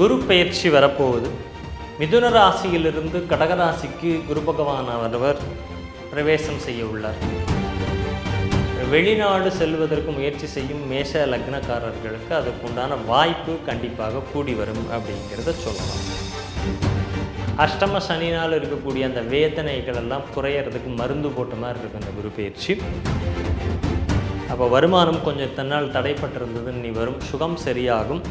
குரு பெயர்ச்சி வரப்போகுது. மிதுன ராசியிலிருந்து கடகராசிக்கு குரு பகவானவர் பிரவேசம் செய்ய உள்ளார். வெளிநாடு செல்வதற்கு முயற்சி செய்யும் மேஷ லக்னக்காரர்களுக்கு அதுக்குண்டான வாய்ப்பு கண்டிப்பாக கூடி வரும் அப்படிங்கிறத சொல்லலாம். அஷ்டம சனினால் இருக்கக்கூடிய அந்த வேதனைகள் எல்லாம் குறையிறதுக்கு மருந்து போட்ட மாதிரி இருக்கு அந்த குரு பயிற்சி. அப்போ வருமானம் கொஞ்சம் தன்னால் தடைப்பட்டிருந்ததுன்னு நீ வரும், சுகம் சரியாகும்.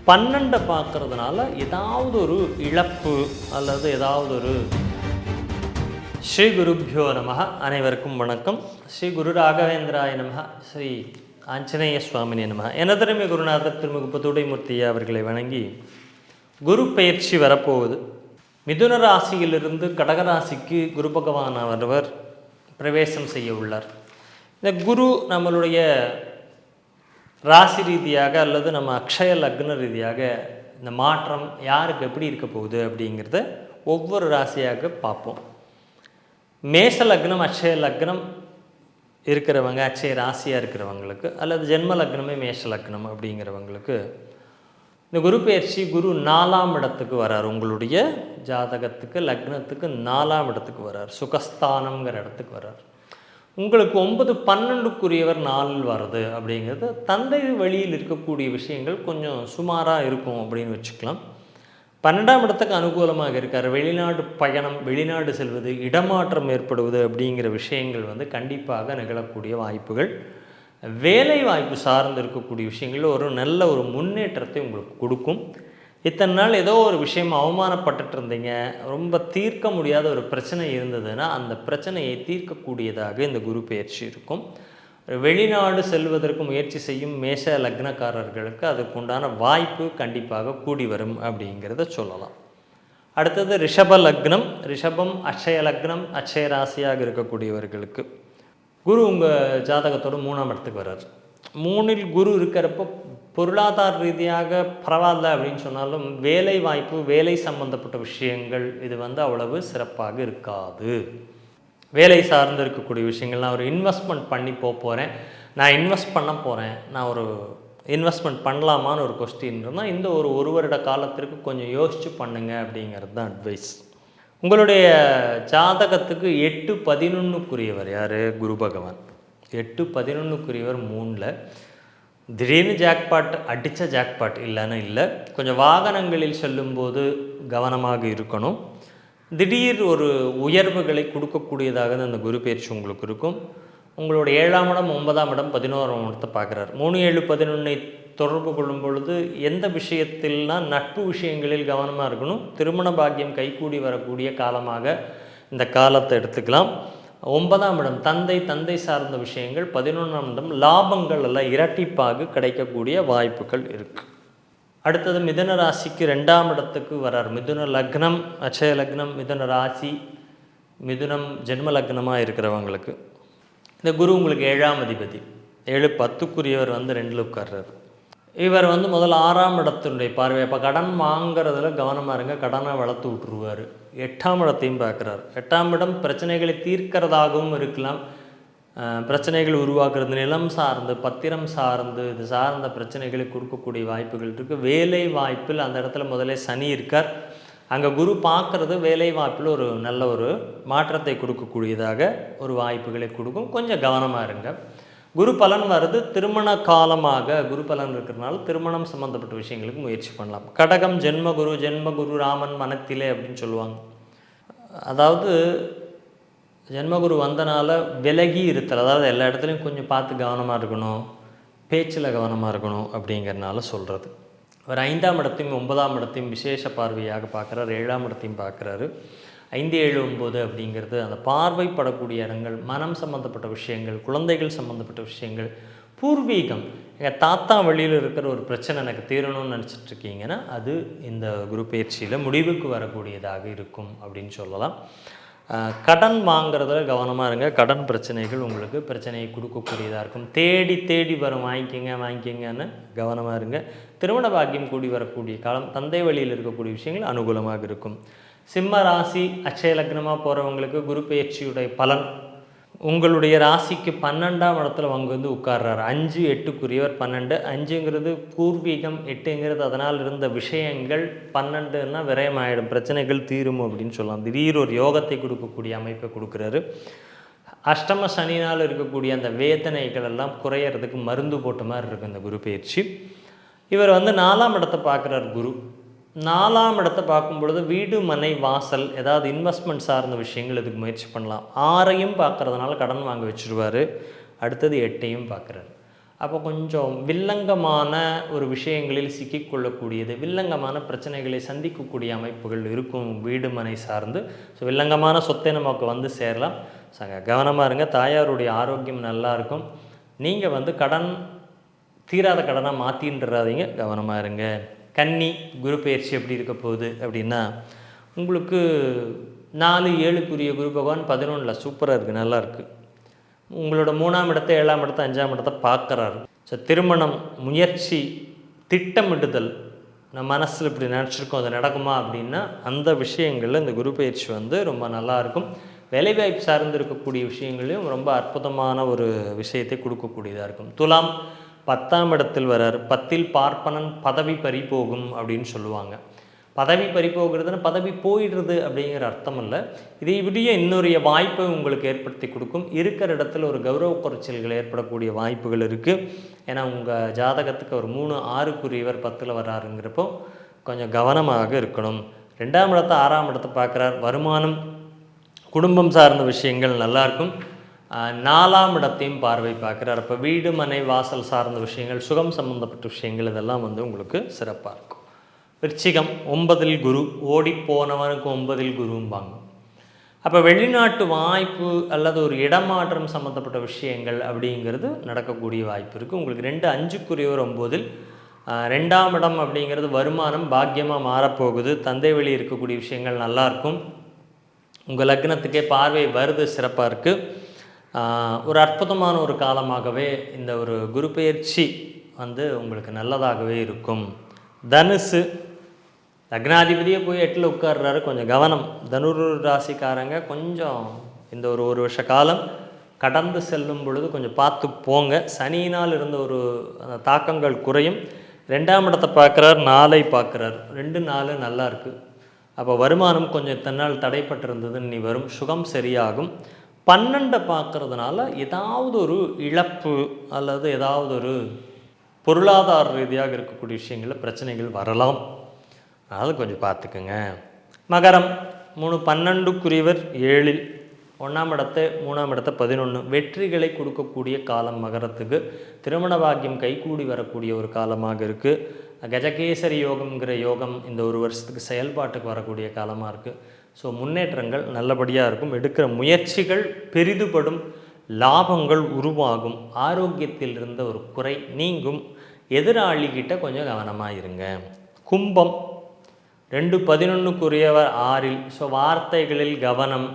12 பார்க்கறதுனால ஏதாவது ஒரு இழப்பு அல்லது ஏதாவது ஒரு. ஸ்ரீ குருப்யோ நமஹ. அனைவருக்கும் வணக்கம். ஸ்ரீ குரு ராகவேந்திராய நமஹ. ஸ்ரீ ஆஞ்சநேய சுவாமினே நமஹ. எனதருமை குருநாதர் திருமுக துடைமூர்த்தியா அவர்களை வணங்கி, குரு பெயர்ச்சி வரப்போகுது. மிதுன ராசியிலிருந்து கடகராசிக்கு குரு பகவானவர் பிரவேசம் செய்ய உள்ளார். இந்த குரு நம்மளுடைய ராசி ரீதியாக அல்லது நம்ம அக்ஷய லக்ன ரீதியாக இந்த மாற்றம் யாருக்கு எப்படி இருக்க போகுது அப்படிங்கிறத ஒவ்வொரு ராசியாக பார்ப்போம். மேஷ லக்னம் அக்ஷய லக்னம் இருக்கிறவங்க, அக்ஷய ராசியாக இருக்கிறவங்களுக்கு அல்லது ஜென்ம லக்னமே மேஷ லக்னம் அப்படிங்கிறவங்களுக்கு இந்த குரு பயிற்சி குரு 4ஆம் இடத்துக்கு வரார். உங்களுடைய ஜாதகத்துக்கு லக்னத்துக்கு 4ஆம் இடத்துக்கு வரார். சுகஸ்தானம்ங்கிற இடத்துக்கு வரார். உங்களுக்கு 9, 12க்குரியவர் 4 வருது அப்படிங்கிறது தந்தை வழியில் இருக்கக்கூடிய விஷயங்கள் கொஞ்சம் சுமாராக இருக்கும் அப்படின்னு வச்சுக்கலாம். 12ஆம் இடத்துக்கு அனுகூலமாக இருக்கார். வெளிநாடு பயணம், வெளிநாடு செல்வது, இடமாற்றம் ஏற்படுவது அப்படிங்கிற விஷயங்கள் கண்டிப்பாக நிகழக்கூடிய வாய்ப்புகள், வேலை வாய்ப்பு சார்ந்து இருக்கக்கூடிய விஷயங்கள் ஒரு நல்ல ஒரு முன்னேற்றத்தை உங்களுக்கு கொடுக்கும். இத்தனை நாள் ஏதோ ஒரு விஷயம் அவமானப்பட்டுட்டு இருந்தீங்க, ரொம்ப தீர்க்க முடியாத ஒரு பிரச்சனை இருந்ததுன்னா அந்த பிரச்சனையை தீர்க்கக்கூடியதாக இந்த குரு பெயர்ச்சி இருக்கும். வெளிநாடு செல்வதற்கு முயற்சி செய்யும் மேஷ லக்னக்காரர்களுக்கு அதுக்குண்டான வாய்ப்பு கண்டிப்பாக கூடி வரும் அப்படிங்கிறத சொல்லலாம். அடுத்தது ரிஷப லக்னம். ரிஷபம் அக்ஷய லக்னம், அக்ஷய ராசியாக இருக்கக்கூடியவர்களுக்கு குரு உங்கள் ஜாதகத்தோட 3ஆம் இடத்துக்கு வர்றார். 3இல் குரு இருக்கிறப்போ பொருளாதார ரீதியாக பரவாயில்ல அப்படின்னு சொன்னாலும் வேலை வாய்ப்பு, வேலை சம்பந்தப்பட்ட விஷயங்கள் இது அவ்வளவு சிறப்பாக இருக்காது. வேலை சார்ந்து இருக்கக்கூடிய விஷயங்கள், நான் ஒரு இன்வெஸ்ட்மெண்ட் பண்ணி போகிறேன், நான் இன்வெஸ்ட் பண்ண போகிறேன், நான் ஒரு இன்வெஸ்ட்மெண்ட் பண்ணலாமான்னு ஒரு கொஸ்டின் இருந்தால் இந்த ஒரு வருட காலத்திற்கு கொஞ்சம் யோசித்து பண்ணுங்க அப்படிங்கிறது தான் அட்வைஸ். உங்களுடைய ஜாதகத்துக்கு 8, 11க்குரியவர் யார்? குரு பகவான். 8, 11க்குரியவர் 3ல். திடீர்னு ஜாக்பாட் அடித்த ஜாக்பாட் இல்லைன்னு இல்லை. கொஞ்சம் வாகனங்களில் செல்லும்போது கவனமாக இருக்கணும். திடீர் ஒரு உயர்வுகளை கொடுக்கக்கூடியதாக அந்த குரு பயிற்சி உங்களுக்கு இருக்கும். உங்களோட 7ஆம் இடம், 9ஆம் இடம், 11ஆம் இடத்தை பார்க்குறாரு. 3, 7, 11 தொடர்பு கொள்ளும் பொழுது எந்த விஷயத்தில்னா நட்பு விஷயங்களில் கவனமாக இருக்கணும். திருமண பாக்கியம் கைகூடி வரக்கூடிய காலமாக இந்த காலத்தை எடுத்துக்கலாம். 9ஆம் இடம் தந்தை சார்ந்த விஷயங்கள், 11ஆம் இடம் லாபங்கள் எல்லாம் இரட்டிப்பாக கிடைக்கக்கூடிய வாய்ப்புகள் இருக்குது. அடுத்தது மிதுன ராசிக்கு 2ஆம் இடத்துக்கு வரார். மிதுன லக்னம் அக்ஷய லக்னம், மிதுன ராசி, மிதுனம் ஜென்ம லக்னமாக இருக்கிறவங்களுக்கு இந்த குரு உங்களுக்கு 7ஆம் அதிபதி. 7, 10க்குரியவர் 2ல் உட்கார்றார். இவர் முதல்ல 6ஆம் இடத்தினுடைய பார்வை. அப்போ கடன் வாங்கிறதுல கவனமாக இருங்க, கடனை வளர்த்து விட்டுருவார். 8ஆம் இடத்தையும் பார்க்குறார். 8ஆம் இடம் பிரச்சனைகளை தீர்க்கிறதாகவும் இருக்கலாம். பிரச்சனைகள் உருவாக்குறது, நிலம் சார்ந்து, பத்திரம் சார்ந்து, இது சார்ந்த பிரச்சனைகளை கொடுக்கக்கூடிய வாய்ப்புகள் இருக்குது. வேலை வாய்ப்பில் அந்த இடத்துல முதலே சனி இருக்கார். அங்கே குரு பார்க்குறது வேலை வாய்ப்பில் ஒரு நல்ல ஒரு மாற்றத்தை கொடுக்கக்கூடியதாக ஒரு வாய்ப்புகளை கொடுக்கும். கொஞ்சம் கவனமாக இருங்க. குரு பலன் வருது. திருமண காலமாக குரு பலன் இருக்கிறதுனால திருமணம் சம்மந்தப்பட்ட விஷயங்களுக்கு முயற்சி பண்ணலாம். கடகம் ஜென்மகுரு ராமன் மனத்திலே அப்படின்னு சொல்லுவாங்க. அதாவது ஜென்மகுரு வந்தனால விலகி இருத்தல், அதாவது எல்லா இடத்துலையும் கொஞ்சம் பார்த்து கவனமாக இருக்கணும், பேச்சில் கவனமாக இருக்கணும் அப்படிங்கிறனால சொல்கிறது. அவர் 5ஆம் இடத்தையும் 9ஆம் இடத்தையும் விசேஷ பார்வையாக பார்க்குறாரு. 7ஆம் இடத்தையும் பார்க்குறாரு. 5, 7, 9 அப்படிங்கிறது அந்த பார்வைப்படக்கூடிய இடங்கள், மனம் சம்மந்தப்பட்ட விஷயங்கள், குழந்தைகள் சம்மந்தப்பட்ட விஷயங்கள், பூர்வீகம். எங்கள் தாத்தா வழியில் இருக்கிற ஒரு பிரச்சனை எனக்கு தீரணும்னு நினச்சிட்ருக்கீங்கன்னா அது இந்த குரு பயிற்சியில் முடிவுக்கு வரக்கூடியதாக இருக்கும் அப்படின்னு சொல்லலாம். கடன் வாங்கிறதுல கவனமாக இருங்க. கடன் பிரச்சனைகள் உங்களுக்கு பிரச்சனையை கொடுக்கக்கூடியதாக இருக்கும். தேடி வரும் வாங்கிக்கிங்கன்னு கவனமாக இருங்க. திருமண பாக்கியம் கூடி வரக்கூடிய காலம், தந்தை வழியில் இருக்கக்கூடிய விஷயங்கள் அனுகூலமாக இருக்கும். சிம்ம ராசி அக்ஷய லக்னமாக போகிறவங்களுக்கு குரு பயிற்சியுடைய பலன் உங்களுடைய ராசிக்கு 12ஆம் இடத்துல வந்து உட்கார்றாரு. 5 8க்குரியவர் 12. 5ங்கிறது பூர்வீகம், 8ங்கிறது அதனால் இருந்த விஷயங்கள், 12ன்னா விரயமாயிடும், பிரச்சனைகள் தீரும் அப்படின்னு சொல்லலாம். திடீர் ஒரு யோகத்தை கொடுக்கக்கூடிய அமைப்பை கொடுக்குறாரு. அஷ்டம சனினால் இருக்கக்கூடிய அந்த வேதனைகள் எல்லாம் குறையிறதுக்கு மருந்து போட்ட மாதிரி இருக்குது இந்த குரு பயிற்சி. இவர் வந்து 4ஆம் இடத்தை பார்க்குறார் குரு. 4ஆம் இடத்தை பார்க்கும் பொழுது வீடு மனை வாசல் ஏதாவது இன்வெஸ்ட்மெண்ட் சார்ந்த விஷயங்கள் இதுக்கு முயற்சி பண்ணலாம். 6ஐயும் பார்க்குறதுனால கடன் வாங்க வச்சுருவார். அடுத்தது 8ஐயும் பார்க்குறாரு. அப்போ கொஞ்சம் வில்லங்கமான ஒரு விஷயங்களில் சிக்கிக்கொள்ளக்கூடியது, வில்லங்கமான பிரச்சனைகளை சந்திக்கக்கூடிய அமைப்புகள் இருக்கும் வீடு மனை சார்ந்து. ஸோ வில்லங்கமான சொத்தை நமக்கு வந்து சேரலாம். கவனமாக இருங்க. தாயாருடைய ஆரோக்கியம் நல்லா இருக்கும். நீங்கள் வந்து கடன் தீராத கடனாக மாற்றின்றாதீங்க, கவனமாக இருங்க. கன்னி குரு பயிற்சி எப்படி இருக்க போகுது அப்படின்னா, உங்களுக்கு 4 7க்குரிய குரு பகவான் 11 சூப்பராக இருக்குது, நல்லா இருக்குது. உங்களோட 3ஆம் இடத்தை 7ஆம் இடத்தை 5ஆம் இடத்தை பார்க்குறாரு. ஸோ திருமணம் முயற்சி திட்டமிடுதல், நம்ம மனசில் இப்படி நினச்சிருக்கோம் அது நடக்குமா அப்படின்னா அந்த விஷயங்களில் இந்த குரு பயிற்சி வந்து ரொம்ப நல்லாயிருக்கும். வேலைவாய்ப்பு சார்ந்து இருக்கக்கூடிய விஷயங்களையும் ரொம்ப அற்புதமான ஒரு விஷயத்தை கொடுக்கக்கூடியதாக இருக்கும். துலாம் 10ஆம் இடத்தில் வரார். 10இல் பார்ப்பனன் பதவி பறிபோகும் அப்படின்னு சொல்லுவாங்க. பதவி பறிபோகிறதுன்னு பதவி போயிடுறது அப்படிங்கிற அர்த்தம் இல்லை. இதை விட இன்னொரு வாய்ப்பை உங்களுக்கு ஏற்படுத்தி கொடுக்கும். இருக்கிற இடத்துல ஒரு கௌரவ குறைச்சல்கள் ஏற்படக்கூடிய வாய்ப்புகள் இருக்குது. ஏன்னா உங்கள் ஜாதகத்துக்கு ஒரு 3 6க்குரியவர் 10ல் வராருங்கிறப்போ கொஞ்சம் கவனமாக இருக்கணும். 2ஆம் இடத்தை 6ஆம் இடத்தை பார்க்குறார். வருமானம் குடும்பம் சார்ந்த விஷயங்கள் நல்லாயிருக்கும். 4ஆம் இடத்தையும் பார்வை பார்க்குறார். அப்போ வீடு மனை வாசல் சார்ந்த விஷயங்கள், சுகம் சம்பந்தப்பட்ட விஷயங்கள் இதெல்லாம் வந்து உங்களுக்கு சிறப்பாக இருக்கும். விருச்சிகம் 9இல் குரு. ஓடி போனவனுக்கு 9இல் குரும்பாங்க. அப்போ வெளிநாட்டு வாய்ப்பு அல்லது ஒரு இடமாற்றம் சம்மந்தப்பட்ட விஷயங்கள் அப்படிங்கிறது நடக்கக்கூடிய வாய்ப்பு இருக்குது. உங்களுக்கு 2 5க்குரியவர் 9இல். 2ஆம் இடம் அப்படிங்கிறது வருமானம் பாக்கியமாக மாறப்போகுது. தந்தை வழி இருக்கக்கூடிய விஷயங்கள் நல்லாயிருக்கும். உங்கள் லக்னத்துக்கே பார்வை வருது, சிறப்பாக இருக்குது. ஒரு அற்புதமான ஒரு காலமாகவே இந்த ஒரு குரு பெயர்ச்சி வந்து உங்களுக்கு நல்லதாகவே இருக்கும். தனுசு லக்னாதிபதியே போய் 8ல் உட்கார்றாரு, கொஞ்சம் கவனம். தனுர் ராசிக்காரங்க கொஞ்சம் இந்த ஒரு வருஷ காலம் கடந்து செல்லும் பொழுது கொஞ்சம் பார்த்து போங்க. சனியினால் இருந்த ஒரு தாக்கங்கள் குறையும். 2ஆம் இடத்தை பார்க்குறார், 4ஐ பார்க்குறார். 2 4 நல்லா இருக்குது. அப்போ வருமானம் கொஞ்சம் தன்னால் தடைப்பட்டிருந்ததுன்னு நீ வரும். சுகம் சரியாகும். 12 பார்க்குறதுனால ஏதாவது ஒரு இழப்பு அல்லது ஏதாவது ஒரு பொருளாதார ரீதியாக இருக்கக்கூடிய விஷயங்களில் பிரச்சனைகள் வரலாம். அதனால் கொஞ்சம் பார்த்துக்குங்க. மகரம் 3 12க்குரியவர் 7இல். 1ஆம் இடத்தை 3ஆம் இடத்தை 11. வெற்றிகளை கொடுக்கக்கூடிய காலம் மகரத்துக்கு. திருமண பாக்கியம் கைகூடி வரக்கூடிய ஒரு காலமாக இருக்குது. கஜகேசரி யோகம்ங்கிற யோகம் இந்த ஒரு வருஷத்துக்கு செயல்பாட்டுக்கு வரக்கூடிய காலமாக இருக்குது. ஸோ முன்னேற்றங்கள் நல்லபடியாக இருக்கும். எடுக்கிற முயற்சிகள் பெரிதுபடும், லாபங்கள் உருவாகும். ஆரோக்கியத்தில் இருந்த ஒரு குறை நீங்கும். எதிராளிகிட்ட கொஞ்சம் கவனமாக இருங்க. கும்பம் 2 11க்குரியவர் 6இல். ஸோ வார்த்தைகளில் கவனம்.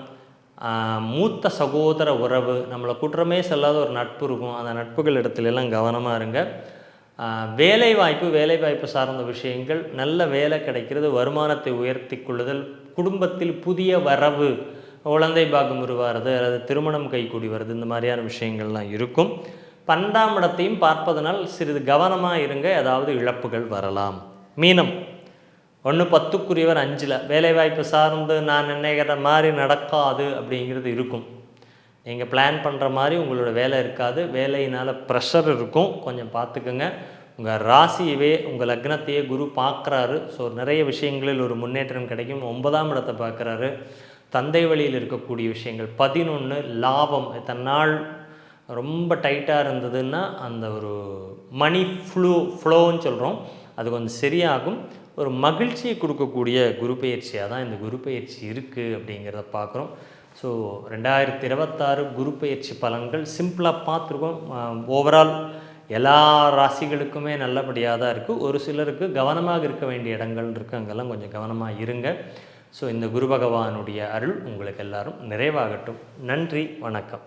மூத்த சகோதர உறவு, நம்மளை குற்றமே செல்லாத ஒரு நட்பு இருக்கும். அந்த நட்புகள் இடத்துலலாம் கவனமாக இருங்க. வேலைவாய்ப்பு சார்ந்த விஷயங்கள், நல்ல வேலை கிடைக்கிறது, வருமானத்தை உயர்த்தி கொள்ளுதல், குடும்பத்தில் புதிய வரவு, குழந்தை பாகம் உருவாகிறது அல்லது திருமணம் கைகூடி வருது, இந்த மாதிரியான விஷயங்கள்லாம் இருக்கும். 12ஆம் இடத்தையும் பார்ப்பதனால் சிறிது கவனமாக இருங்க, ஏதாவது இழப்புகள் வரலாம். மீனம் 1 10க்குரியவர் 5இல். வேலைவாய்ப்பு சார்ந்து நான் நினைக்கிற மாதிரி நடக்காது அப்படிங்கிறது இருக்கும். நீங்கள் பிளான் பண்ணுற மாதிரி உங்களோட வேலை இருக்காது. வேலையினால் ப்ரெஷர் இருக்கும், கொஞ்சம் பார்த்துக்குங்க. உங்கள் ராசியவே உங்கள் லக்னத்தையே குரு பார்க்குறாரு. ஸோ நிறைய விஷயங்களில் ஒரு முன்னேற்றம் கிடைக்கும். 9ஆம் இடத்தை பார்க்குறாரு. தந்தை வழியில் இருக்கக்கூடிய விஷயங்கள் 11 லாபம். தன்னால் ரொம்ப டைட்டாக இருந்ததுன்னா அந்த ஒரு மணி ஃப்ளோன்னு சொல்கிறோம், அது கொஞ்சம் சரியாகும். ஒரு மகிழ்ச்சியை கொடுக்கக்கூடிய குரு பெயர்ச்சியாக தான் இந்த குரு பெயர்ச்சி இருக்குது அப்படிங்கிறத பார்க்குறோம். ஸோ 2026 குரு பெயர்ச்சி பலன்கள் சிம்பிளாக பார்த்துருக்கோம். ஓவரால் எல்லா ராசிகளுக்குமே நல்லபடியாக தான் இருக்குது. ஒரு சிலருக்கு கவனமாக இருக்க வேண்டிய இடங்கள் இருக்குது, அங்கெல்லாம் கொஞ்சம் கவனமாக இருங்க. ஸோ இந்த குரு பகவானுடைய அருள் உங்களுக்கு எல்லாரும் நிறைவாகட்டும். நன்றி, வணக்கம்.